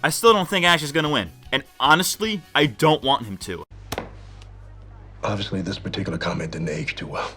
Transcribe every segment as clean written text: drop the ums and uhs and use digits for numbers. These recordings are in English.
I still don't think Ash is gonna win. And honestly, I don't want him to. Obviously, this particular comment didn't age too well.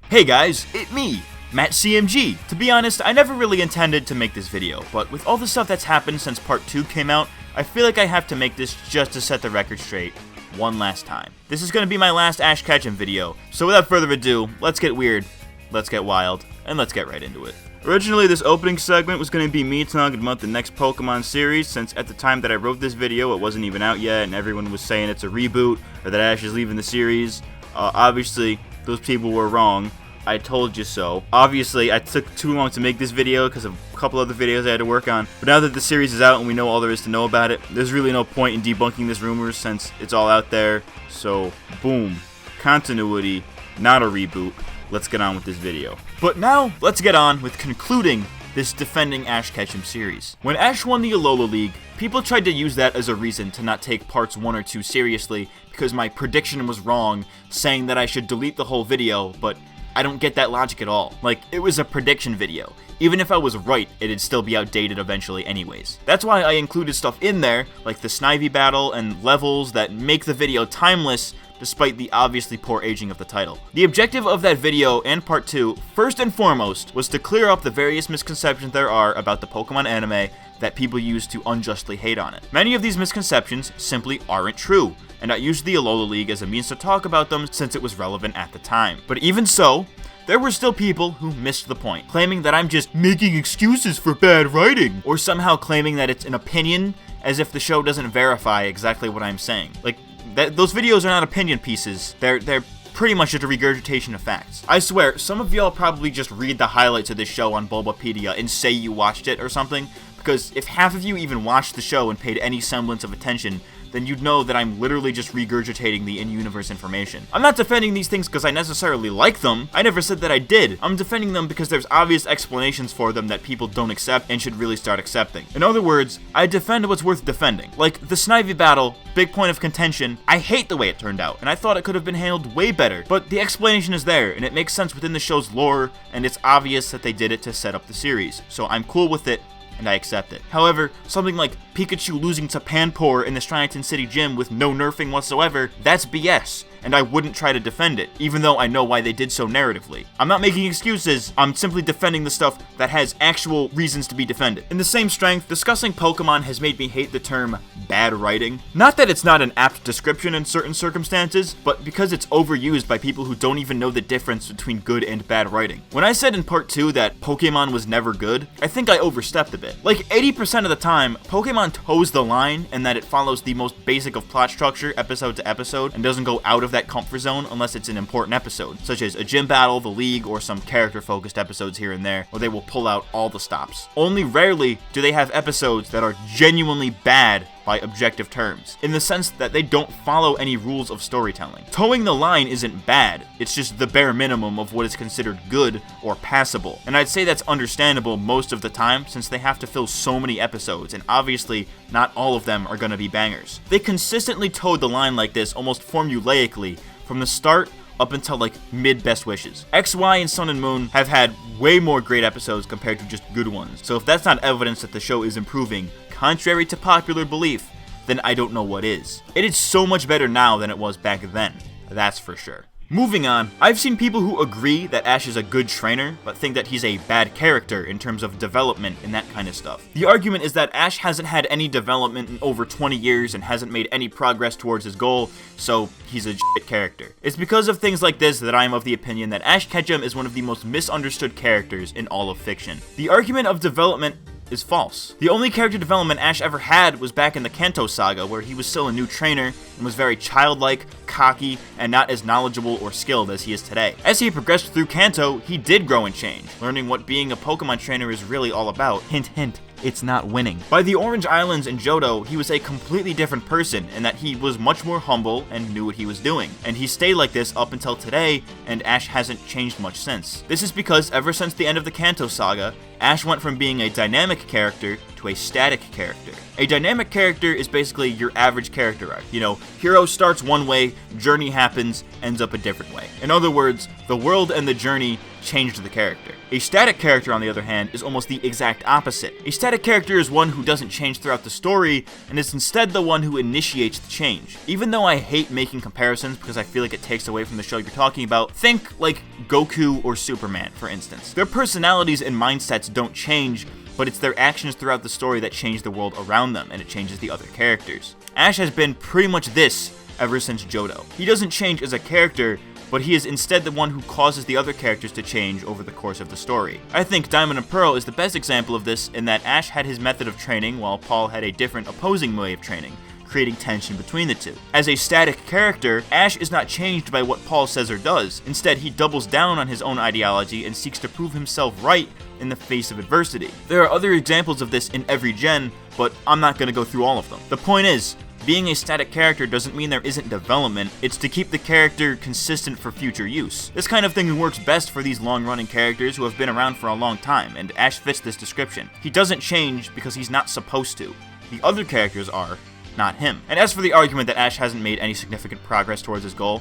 Hey guys, it's me, MattCMG. To be honest, I never really intended to make this video, but with all the stuff that's happened since part 2 came out, I feel like I have to make this just to set the record straight one last time. This is going to be my last Ash Ketchum video, so without further ado, let's get weird, let's get wild, and let's get right into it. Originally, this opening segment was going to be me talking about the next Pokemon series, since at the time that I wrote this video, it wasn't even out yet, and everyone was saying it's a reboot, or that Ash is leaving the series. Obviously, those people were wrong. I told you so. Obviously, I took too long to make this video because of a couple other videos I had to work on, but now that the series is out and we know all there is to know about it, there's really no point in debunking this rumors since it's all out there. So, boom. Continuity, not a reboot. Let's get on with this video. But now, let's get on with concluding this defending Ash Ketchum series. When Ash won the Alola League, people tried to use that as a reason to not take parts 1 or 2 seriously because my prediction was wrong, saying that I should delete the whole video, but I don't get that logic at all. Like, it was a prediction video. Even if I was right, it'd still be outdated eventually anyways. That's why I included stuff in there, like the Snivy battle and levels that make the video timeless, despite the obviously poor aging of the title. The objective of that video and part 2, first and foremost, was to clear up the various misconceptions there are about the Pokemon anime that people use to unjustly hate on it. Many of these misconceptions simply aren't true, and I used the Alola League as a means to talk about them since it was relevant at the time. But even so, there were still people who missed the point, claiming that I'm just making excuses for bad writing, or somehow claiming that it's an opinion, as if the show doesn't verify exactly what I'm saying. Like, those videos are not opinion pieces, they're pretty much just a regurgitation of facts. I swear, some of y'all probably just read the highlights of this show on Bulbapedia and say you watched it or something, because if half of you even watched the show and paid any semblance of attention, then you'd know that I'm literally just regurgitating the in-universe information. I'm not defending these things because I necessarily like them. I never said that I did. I'm defending them because there's obvious explanations for them that people don't accept and should really start accepting. In other words, I defend what's worth defending. Like the Snivy battle, big point of contention, I hate the way it turned out, and I thought it could have been handled way better, but the explanation is there, and it makes sense within the show's lore, and it's obvious that they did it to set up the series, so I'm cool with it, and I accept it. However, something like Pikachu losing to Panpour in the Striaton City gym with no nerfing whatsoever, that's BS, and I wouldn't try to defend it, even though I know why they did so narratively. I'm not making excuses, I'm simply defending the stuff that has actual reasons to be defended. In the same strength, discussing Pokemon has made me hate the term bad writing. Not that it's not an apt description in certain circumstances, but because it's overused by people who don't even know the difference between good and bad writing. When I said in part 2 that Pokemon was never good, I think I overstepped a bit. Like 80% of the time, Pokemon toes the line in that it follows the most basic of plot structure episode to episode and doesn't go out of that comfort zone unless it's an important episode, such as a gym battle, the league, or some character-focused episodes here and there, where they will pull out all the stops. Only rarely do they have episodes that are genuinely bad by objective terms, in the sense that they don't follow any rules of storytelling. Towing the line isn't bad, it's just the bare minimum of what is considered good or passable. And I'd say that's understandable most of the time since they have to fill so many episodes, and obviously not all of them are gonna be bangers. They consistently towed the line like this almost formulaically from the start up until like mid-Best Wishes. X, Y, and Sun and Moon have had way more great episodes compared to just good ones, so if that's not evidence that the show is improving, contrary to popular belief, then I don't know what is. It is so much better now than it was back then, that's for sure. Moving on, I've seen people who agree that Ash is a good trainer, but think that he's a bad character in terms of development and that kind of stuff. The argument is that Ash hasn't had any development in over 20 years and hasn't made any progress towards his goal, so he's a shit character. It's because of things like this that I am of the opinion that Ash Ketchum is one of the most misunderstood characters in all of fiction. The argument of development is false. The only character development Ash ever had was back in the Kanto saga, where he was still a new trainer and was very childlike, cocky, and not as knowledgeable or skilled as he is today. As he progressed through Kanto, he did grow and change, learning what being a Pokemon trainer is really all about. Hint hint, it's not winning. By the Orange Islands in Johto, he was a completely different person in that he was much more humble and knew what he was doing. And he stayed like this up until today, and Ash hasn't changed much since. This is because ever since the end of the Kanto saga, Ash went from being a dynamic character to a static character. A dynamic character is basically your average character arc. You know, hero starts one way, journey happens, ends up a different way. In other words, the world and the journey changed the character. A static character, on the other hand, is almost the exact opposite. A static character is one who doesn't change throughout the story, and is instead the one who initiates the change. Even though I hate making comparisons because I feel like it takes away from the show you're talking about, think like Goku or Superman, for instance. Their personalities and mindsets don't change, but it's their actions throughout the story that change the world around them, and it changes the other characters. Ash has been pretty much this ever since Johto. He doesn't change as a character, but he is instead the one who causes the other characters to change over the course of the story. I think Diamond and Pearl is the best example of this in that Ash had his method of training while Paul had a different opposing way of training, creating tension between the two. As a static character, Ash is not changed by what Paul says or does. Instead, he doubles down on his own ideology and seeks to prove himself right in the face of adversity. There are other examples of this in every gen, but I'm not going to go through all of them. The point is, being a static character doesn't mean there isn't development, it's to keep the character consistent for future use. This kind of thing works best for these long-running characters who have been around for a long time, and Ash fits this description. He doesn't change because he's not supposed to. The other characters are, not him. And as for the argument that Ash hasn't made any significant progress towards his goal,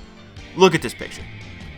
look at this picture.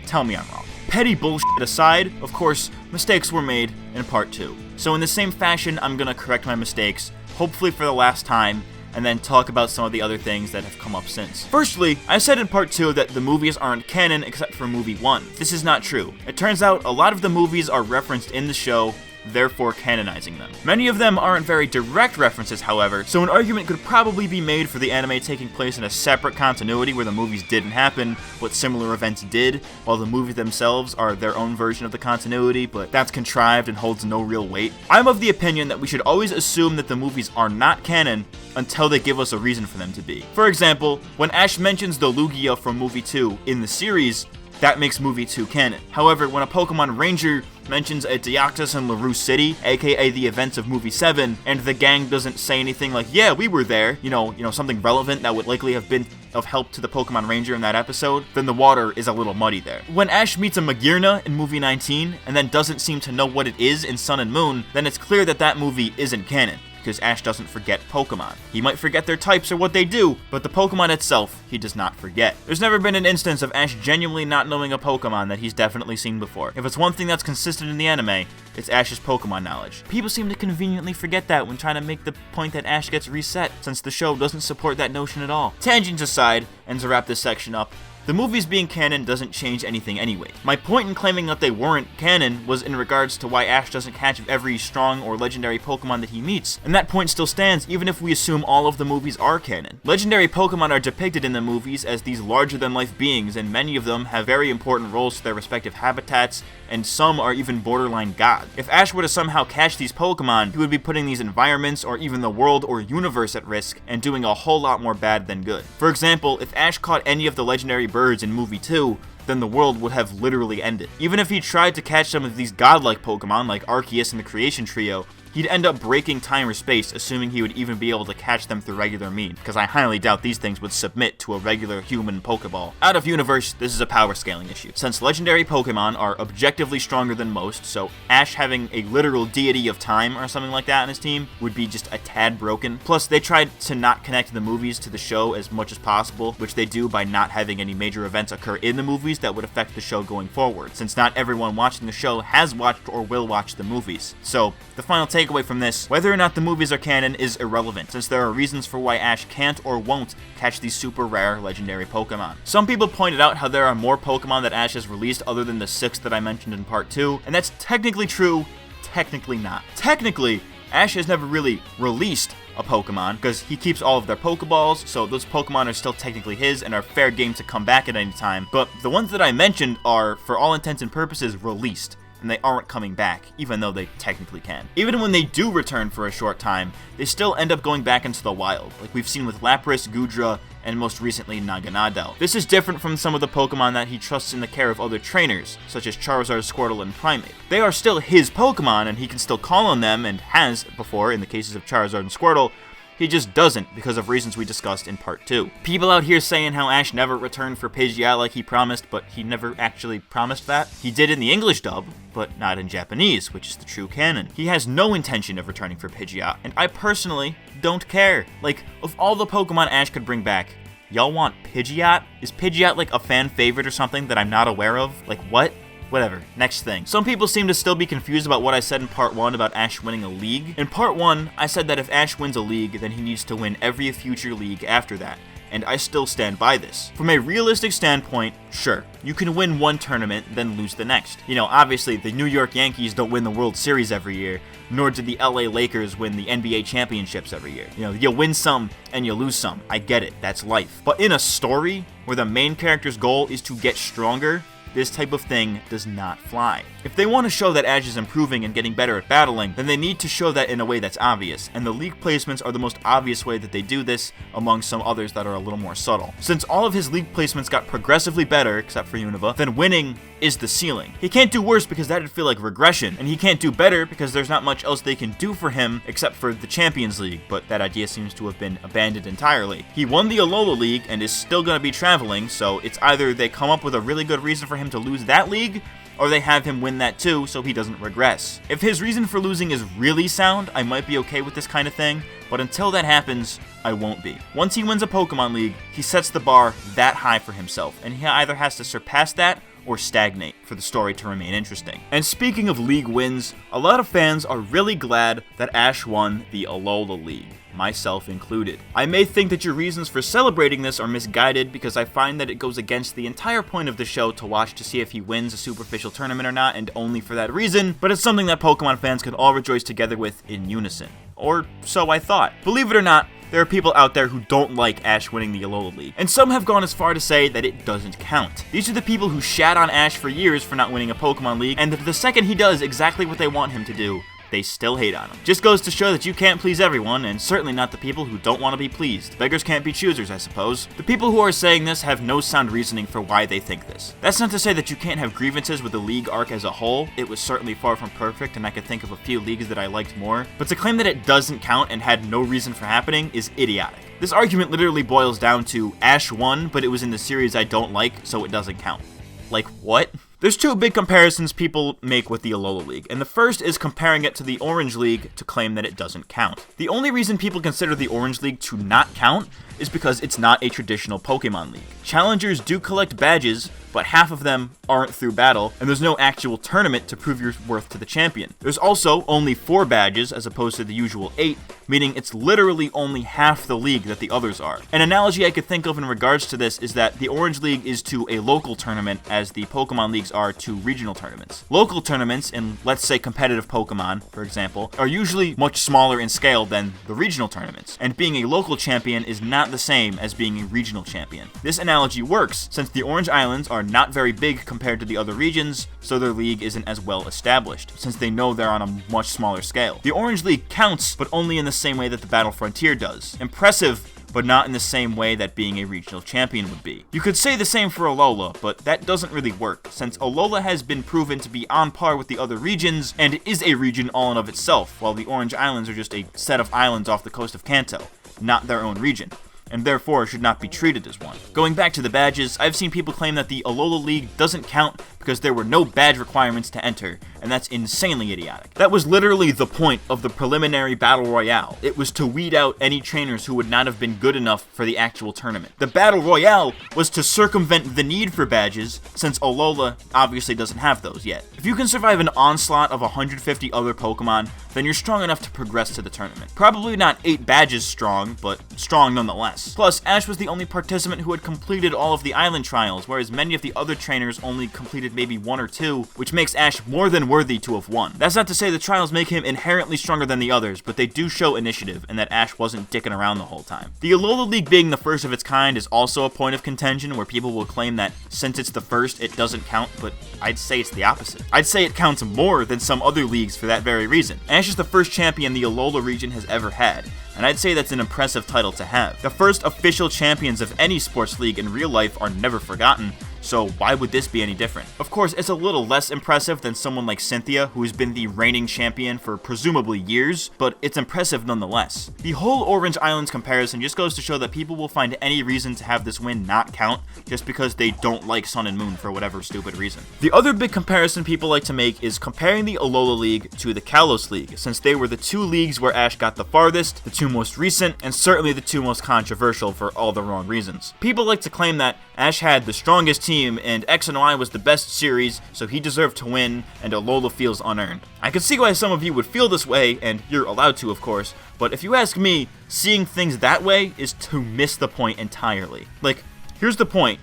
Tell me I'm wrong. Petty bullshit aside, of course, mistakes were made in part 2. So in the same fashion, I'm gonna correct my mistakes, hopefully for the last time, and then talk about some of the other things that have come up since. Firstly, I said in part 2 that the movies aren't canon except for movie 1. This is not true. It turns out a lot of the movies are referenced in the show, therefore canonizing them. Many of them aren't very direct references, however, so an argument could probably be made for the anime taking place in a separate continuity where the movies didn't happen, but similar events did, while the movies themselves are their own version of the continuity, but that's contrived and holds no real weight. I'm of the opinion that we should always assume that the movies are not canon until they give us a reason for them to be. For example, when Ash mentions the Lugia from movie 2 in the series, that makes movie 2 canon. However, when a Pokemon Ranger mentions a Deoxys in LaRue City, aka the events of movie 7, and the gang doesn't say anything like, yeah, we were there, you know, something relevant that would likely have been of help to the Pokemon Ranger in that episode, then the water is a little muddy there. When Ash meets a Magearna in movie 19, and then doesn't seem to know what it is in Sun and Moon, then it's clear that that movie isn't canon, because Ash doesn't forget Pokemon. He might forget their types or what they do, but the Pokemon itself, he does not forget. There's never been an instance of Ash genuinely not knowing a Pokemon that he's definitely seen before. If it's one thing that's consistent in the anime, it's Ash's Pokemon knowledge. People seem to conveniently forget that when trying to make the point that Ash gets reset, since the show doesn't support that notion at all. Tangents aside, and to wrap this section up, the movies being canon doesn't change anything anyway. My point in claiming that they weren't canon was in regards to why Ash doesn't catch every strong or legendary Pokemon that he meets, and that point still stands even if we assume all of the movies are canon. Legendary Pokemon are depicted in the movies as these larger-than-life beings, and many of them have very important roles to their respective habitats, and some are even borderline gods. If Ash were to somehow catch these Pokemon, he would be putting these environments or even the world or universe at risk and doing a whole lot more bad than good. For example, if Ash caught any of the legendary birds in movie 2, then the world would have literally ended. Even if he tried to catch some of these godlike Pokemon like Arceus and the Creation Trio, he'd end up breaking time or space, assuming he would even be able to catch them through regular means, because I highly doubt these things would submit to a regular human Pokeball. Out of universe, this is a power scaling issue. Since legendary Pokemon are objectively stronger than most, so Ash having a literal deity of time or something like that on his team would be just a tad broken. Plus, they tried to not connect the movies to the show as much as possible, which they do by not having any major events occur in the movies that would affect the show going forward, since not everyone watching the show has watched or will watch the movies. So, the final takeaway from this, whether or not the movies are canon is irrelevant, since there are reasons for why Ash can't or won't catch these super rare legendary Pokemon. Some people pointed out how there are more Pokemon that Ash has released other than the 6 that I mentioned in part 2, and that's technically true, technically not. Technically, Ash has never really released a Pokemon, because he keeps all of their Pokeballs, so those Pokemon are still technically his and are fair game to come back at any time, but the ones that I mentioned are, for all intents and purposes, released, and they aren't coming back, even though they technically can. Even when they do return for a short time, they still end up going back into the wild, like we've seen with Lapras, Goodra, and most recently Naganadel. This is different from some of the Pokemon that he trusts in the care of other trainers, such as Charizard, Squirtle, and Primeape. They are still his Pokemon, and he can still call on them, and has before in the cases of Charizard and Squirtle. He just doesn't, because of reasons we discussed in part 2. People out here saying how Ash never returned for Pidgeot like he promised, but he never actually promised that. He did in the English dub, but not in Japanese, which is the true canon. He has no intention of returning for Pidgeot, and I personally don't care. Like, of all the Pokemon Ash could bring back, y'all want Pidgeot? Is Pidgeot like a fan favorite or something that I'm not aware of? Like, what Whatever, next thing. Some people seem to still be confused about what I said in part 1 about Ash winning a league. In part 1, I said that if Ash wins a league, then he needs to win every future league after that. And I still stand by this. From a realistic standpoint, sure, you can win one tournament, then lose the next. You know, obviously, the New York Yankees don't win the World Series every year, nor do the LA Lakers win the NBA championships every year. You know, you win some and you lose some. I get it, that's life. But in a story where the main character's goal is to get stronger, this type of thing does not fly. If they want to show that Ash is improving and getting better at battling, then they need to show that in a way that's obvious, and the league placements are the most obvious way that they do this among some others that are a little more subtle. Since all of his league placements got progressively better, except for Unova, then winning is the ceiling. He can't do worse because that'd feel like regression, and he can't do better because there's not much else they can do for him except for the Champions League, but that idea seems to have been abandoned entirely. He won the Alola League and is still going to be traveling, so it's either they come up with a really good reason for him to lose that league, or they have him win that too so he doesn't regress. If his reason for losing is really sound, I might be okay with this kind of thing, but until that happens, I won't be. Once he wins a Pokemon League, he sets the bar that high for himself, and he either has to surpass that or stagnate for the story to remain interesting. And speaking of league wins, a lot of fans are really glad that Ash won the Alola League, myself included. I may think that your reasons for celebrating this are misguided because I find that it goes against the entire point of the show to watch to see if he wins a superficial tournament or not, and only for that reason, but it's something that Pokemon fans can all rejoice together with in unison. Or so I thought. Believe it or not, there are people out there who don't like Ash winning the Alola League, and some have gone as far to say that it doesn't count. These are the people who shat on Ash for years for not winning a Pokemon League, and the second he does exactly what they want him to do, they still hate on him. Just goes to show that you can't please everyone, and certainly not the people who don't want to be pleased. Beggars can't be choosers, I suppose. The people who are saying this have no sound reasoning for why they think this. That's not to say that you can't have grievances with the league arc as a whole. It was certainly far from perfect, and I could think of a few leagues that I liked more. But to claim that it doesn't count and had no reason for happening is idiotic. This argument literally boils down to Ash won, but it was in the series I don't like, so it doesn't count. Like, what? There's two big comparisons people make with the Alola League, and the first is comparing it to the Orange League to claim that it doesn't count. The only reason people consider the Orange League to not count is because it's not a traditional Pokemon League. Challengers do collect badges, but half of them aren't through battle, and there's no actual tournament to prove your worth to the champion. There's also only 4 badges as opposed to the usual 8, meaning it's literally only half the league that the others are. An analogy I could think of in regards to this is that the Orange League is to a local tournament as the Pokemon Leagues are to regional tournaments. Local tournaments in, let's say, competitive Pokemon, for example, are usually much smaller in scale than the regional tournaments, and being a local champion is not the same as being a regional champion. This analogy works since the Orange Islands are not very big compared to the other regions, so their league isn't as well established, since they know they're on a much smaller scale. The Orange League counts, but only in the same way that the Battle Frontier does. Impressive, but not in the same way that being a regional champion would be. You could say the same for Alola, but that doesn't really work, since Alola has been proven to be on par with the other regions, and is a region all in of itself, while the Orange Islands are just a set of islands off the coast of Kanto, not their own region, and therefore should not be treated as one. Going back to the badges, I've seen people claim that the Alola League doesn't count because there were no badge requirements to enter, and that's insanely idiotic. That was literally the point of the preliminary Battle Royale. It was to weed out any trainers who would not have been good enough for the actual tournament. The Battle Royale was to circumvent the need for badges, since Alola obviously doesn't have those yet. If you can survive an onslaught of 150 other Pokemon, then you're strong enough to progress to the tournament. Probably not 8 badges strong, but strong nonetheless. Plus, Ash was the only participant who had completed all of the island trials, whereas many of the other trainers only completed maybe 1 or 2, which makes Ash more than worthy to have won. That's not to say the trials make him inherently stronger than the others, but they do show initiative, and that Ash wasn't dicking around the whole time. The Alola League being the first of its kind is also a point of contention where people will claim that since it's the first, it doesn't count, but I'd say it's the opposite. I'd say it counts more than some other leagues for that very reason. Ash is the first champion the Alola region has ever had, and I'd say that's an impressive title to have. The first official champions of any sports league in real life are never forgotten, so why would this be any different? Of course, it's a little less impressive than someone like Cynthia, who's been the reigning champion for presumably years, but it's impressive nonetheless. The whole Orange Islands comparison just goes to show that people will find any reason to have this win not count just because they don't like Sun and Moon for whatever stupid reason. The other big comparison people like to make is comparing the Alola League to the Kalos League, since they were the 2 leagues where Ash got the farthest, the 2 most recent, and certainly the 2 most controversial for all the wrong reasons. People like to claim that Ash had the strongest team, and X and Y was the best series, so he deserved to win, and Alola feels unearned. I can see why some of you would feel this way, and you're allowed to, of course, but if you ask me, seeing things that way is to miss the point entirely. Like, here's the point.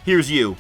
Here's you.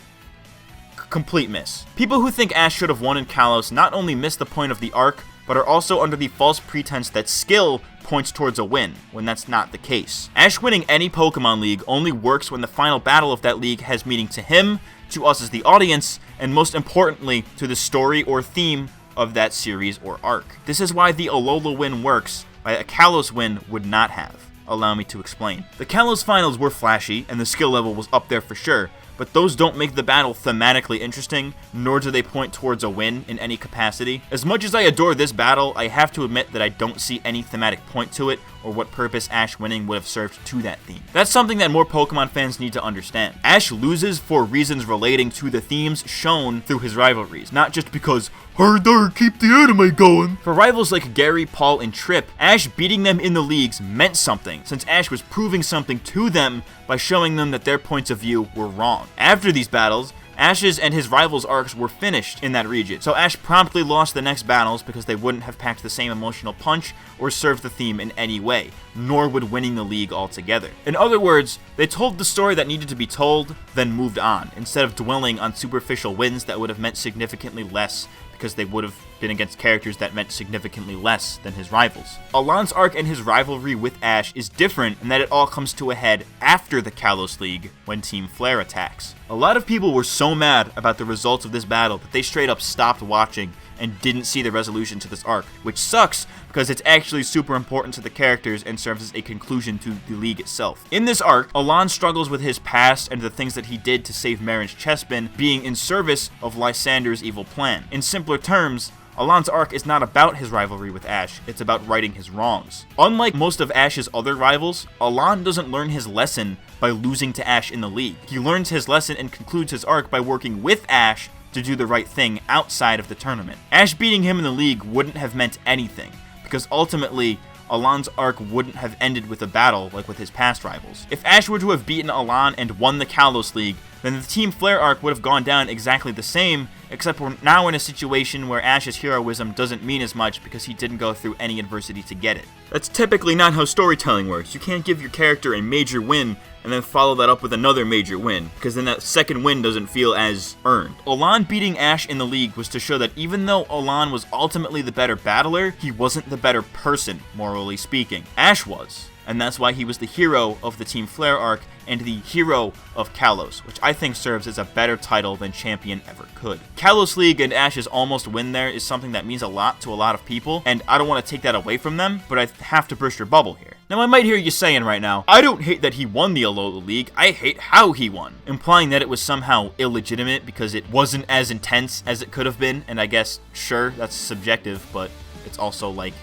Complete miss. People who think Ash should have won in Kalos not only miss the point of the arc, but are also under the false pretense that skill points towards a win, when that's not the case. Ash winning any Pokemon League only works when the final battle of that league has meaning to him, to us as the audience, and most importantly, to the story or theme of that series or arc. This is why the Alola win works, why a Kalos win would not have. Allow me to explain. The Kalos finals were flashy, and the skill level was up there for sure, but those don't make the battle thematically interesting, nor do they point towards a win in any capacity. As much as I adore this battle, I have to admit that I don't see any thematic point to it, or what purpose Ash winning would have served to that theme. That's something that more Pokemon fans need to understand. Ash loses for reasons relating to the themes shown through his rivalries, not just because, hard there, keep the anime going. For rivals like Gary, Paul, and Trip, Ash beating them in the leagues meant something, since Ash was proving something to them by showing them that their points of view were wrong. After these battles, Ash's and his rivals' arcs were finished in that region, so Ash promptly lost the next battles because they wouldn't have packed the same emotional punch or served the theme in any way, nor would winning the league altogether. In other words, they told the story that needed to be told, then moved on, instead of dwelling on superficial wins that would have meant significantly less because they would have been against characters that meant significantly less than his rivals. Alon's arc and his rivalry with Ash is different in that it all comes to a head after the Kalos League when Team Flare attacks. A lot of people were so mad about the results of this battle that they straight up stopped watching and didn't see the resolution to this arc, which sucks because it's actually super important to the characters and serves as a conclusion to the league itself. In this arc, Alon struggles with his past and the things that he did to save Marin's Chespin being in service of Lysander's evil plan. In simpler terms, Alon's arc is not about his rivalry with Ash, it's about righting his wrongs. Unlike most of Ash's other rivals, Alon doesn't learn his lesson by losing to Ash in the league. He learns his lesson and concludes his arc by working with Ash to do the right thing outside of the tournament. Ash beating him in the league wouldn't have meant anything, because ultimately, Alon's arc wouldn't have ended with a battle like with his past rivals. If Ash were to have beaten Alon and won the Kalos League, then the Team Flare arc would have gone down exactly the same, except we're now in a situation where Ash's heroism doesn't mean as much because he didn't go through any adversity to get it. That's typically not how storytelling works. You can't give your character a major win and then follow that up with another major win, because then that second win doesn't feel as earned. Alon beating Ash in the league was to show that even though Alon was ultimately the better battler, he wasn't the better person, morally speaking. Ash was. And that's why he was the hero of the Team Flare arc and the hero of Kalos, which I think serves as a better title than Champion ever could. Kalos League and Ash's almost win there is something that means a lot to a lot of people, and I don't want to take that away from them, but I have to burst your bubble here. Now I might hear you saying right now, I don't hate that he won the Alola League, I hate how he won, implying that it was somehow illegitimate because it wasn't as intense as it could have been, and I guess, sure, that's subjective, but it's also like,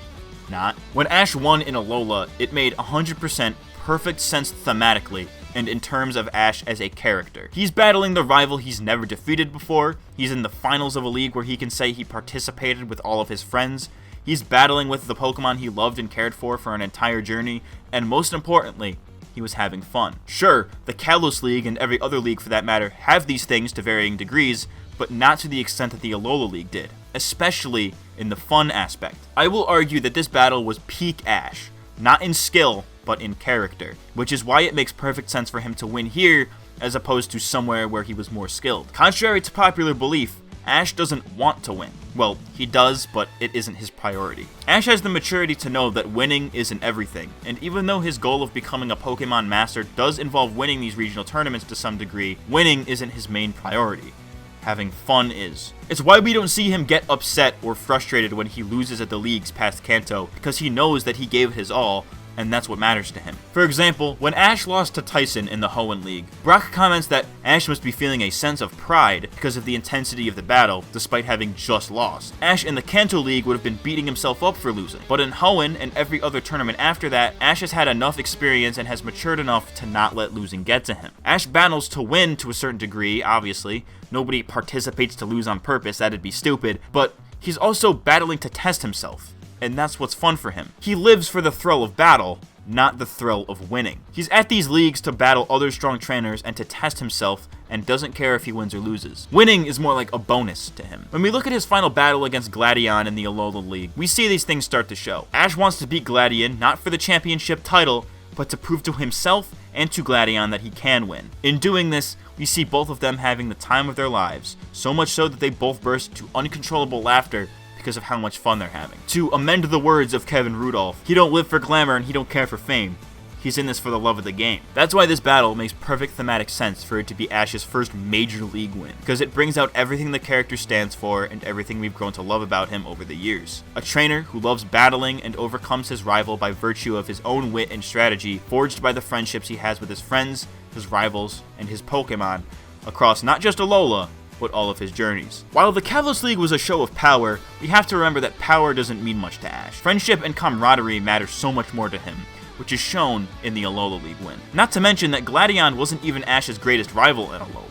not. When Ash won in Alola, it made 100% perfect sense thematically and in terms of Ash as a character. He's battling the rival he's never defeated before, he's in the finals of a league where he can say he participated with all of his friends, he's battling with the Pokemon he loved and cared for an entire journey, and most importantly, he was having fun. Sure, the Kalos League and every other league for that matter have these things to varying degrees, but not to the extent that the Alola League did, especially in the fun aspect. I will argue that this battle was peak Ash, not in skill, but in character, which is why it makes perfect sense for him to win here as opposed to somewhere where he was more skilled. Contrary to popular belief, Ash doesn't want to win. Well, he does, but it isn't his priority. Ash has the maturity to know that winning isn't everything, and even though his goal of becoming a Pokemon Master does involve winning these regional tournaments to some degree, winning isn't his main priority. Having fun is. It's why we don't see him get upset or frustrated when he loses at the leagues past Kanto, because he knows that he gave his all, and that's what matters to him. For example, when Ash lost to Tyson in the Hoenn League, Brock comments that Ash must be feeling a sense of pride because of the intensity of the battle, despite having just lost. Ash in the Kanto League would have been beating himself up for losing, but in Hoenn and every other tournament after that, Ash has had enough experience and has matured enough to not let losing get to him. Ash battles to win to a certain degree, obviously. Nobody participates to lose on purpose, that'd be stupid, but he's also battling to test himself. And that's what's fun for him. He lives for the thrill of battle, not the thrill of winning. He's at these leagues to battle other strong trainers and to test himself, and doesn't care if he wins or loses. Winning is more like a bonus to him. When we look at his final battle against Gladion in the Alola League, we see these things start to show. Ash wants to beat Gladion, not for the championship title, but to prove to himself and to Gladion that he can win. In doing this, we see both of them having the time of their lives, so much so that they both burst into uncontrollable laughter because of how much fun they're having. To amend the words of Kevin Rudolph, he don't live for glamour and he don't care for fame. He's in this for the love of the game. That's why this battle makes perfect thematic sense for it to be Ash's first major league win, because it brings out everything the character stands for and everything we've grown to love about him over the years. A trainer who loves battling and overcomes his rival by virtue of his own wit and strategy, forged by the friendships he has with his friends, his rivals, and his Pokemon, across not just Alola, but all of his journeys. While the Kalos League was a show of power, we have to remember that power doesn't mean much to Ash. Friendship and camaraderie matter so much more to him, which is shown in the Alola League win. Not to mention that Gladion wasn't even Ash's greatest rival in Alola.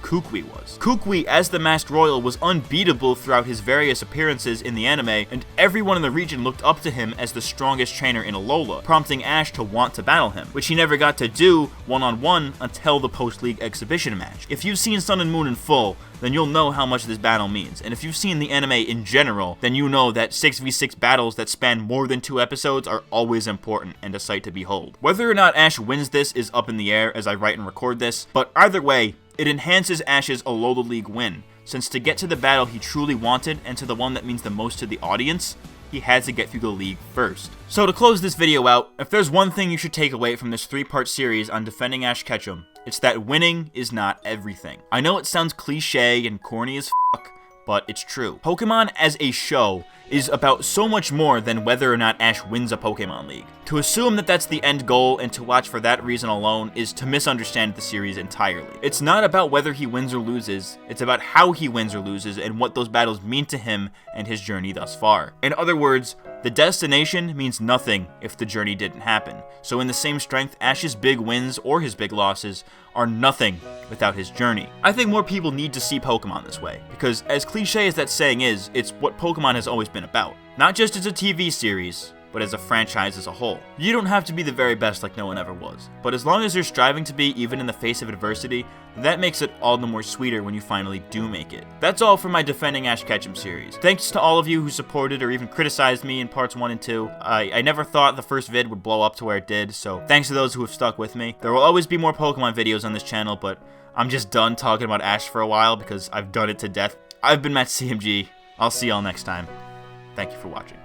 Kukui was. Kukui, as the Masked Royal, was unbeatable throughout his various appearances in the anime, and everyone in the region looked up to him as the strongest trainer in Alola, prompting Ash to want to battle him, which he never got to do one-on-one until the post-league exhibition match. If you've seen Sun and Moon in full, then you'll know how much this battle means, and if you've seen the anime in general, then you know that 6v6 battles that span more than 2 episodes are always important and a sight to behold. Whether or not Ash wins this is up in the air as I write and record this, but either way, it enhances Ash's Alola League win, since to get to the battle he truly wanted and to the one that means the most to the audience, he had to get through the league first. So to close this video out, if there's one thing you should take away from this 3-part series on defending Ash Ketchum, it's that winning is not everything. I know it sounds cliche and corny as fuck, but it's true. Pokemon as a show is about so much more than whether or not Ash wins a Pokemon League. To assume that that's the end goal and to watch for that reason alone is to misunderstand the series entirely. It's not about whether he wins or loses, it's about how he wins or loses and what those battles mean to him and his journey thus far. In other words, the destination means nothing if the journey didn't happen. So in the same strength, Ash's big wins or his big losses are nothing without his journey. I think more people need to see Pokemon this way, because as cliche as that saying is, it's what Pokemon has always been about. Not just as a TV series, but as a franchise as a whole. You don't have to be the very best like no one ever was, but as long as you're striving to be even in the face of adversity, that makes it all the more sweeter when you finally do make it. That's all for my Defending Ash Ketchum series. Thanks to all of you who supported or even criticized me in parts 1 and 2. I never thought the first vid would blow up to where it did, so thanks to those who have stuck with me. There will always be more Pokemon videos on this channel, but I'm just done talking about Ash for a while because I've done it to death. I've been MattCMG. I'll see y'all next time. Thank you for watching.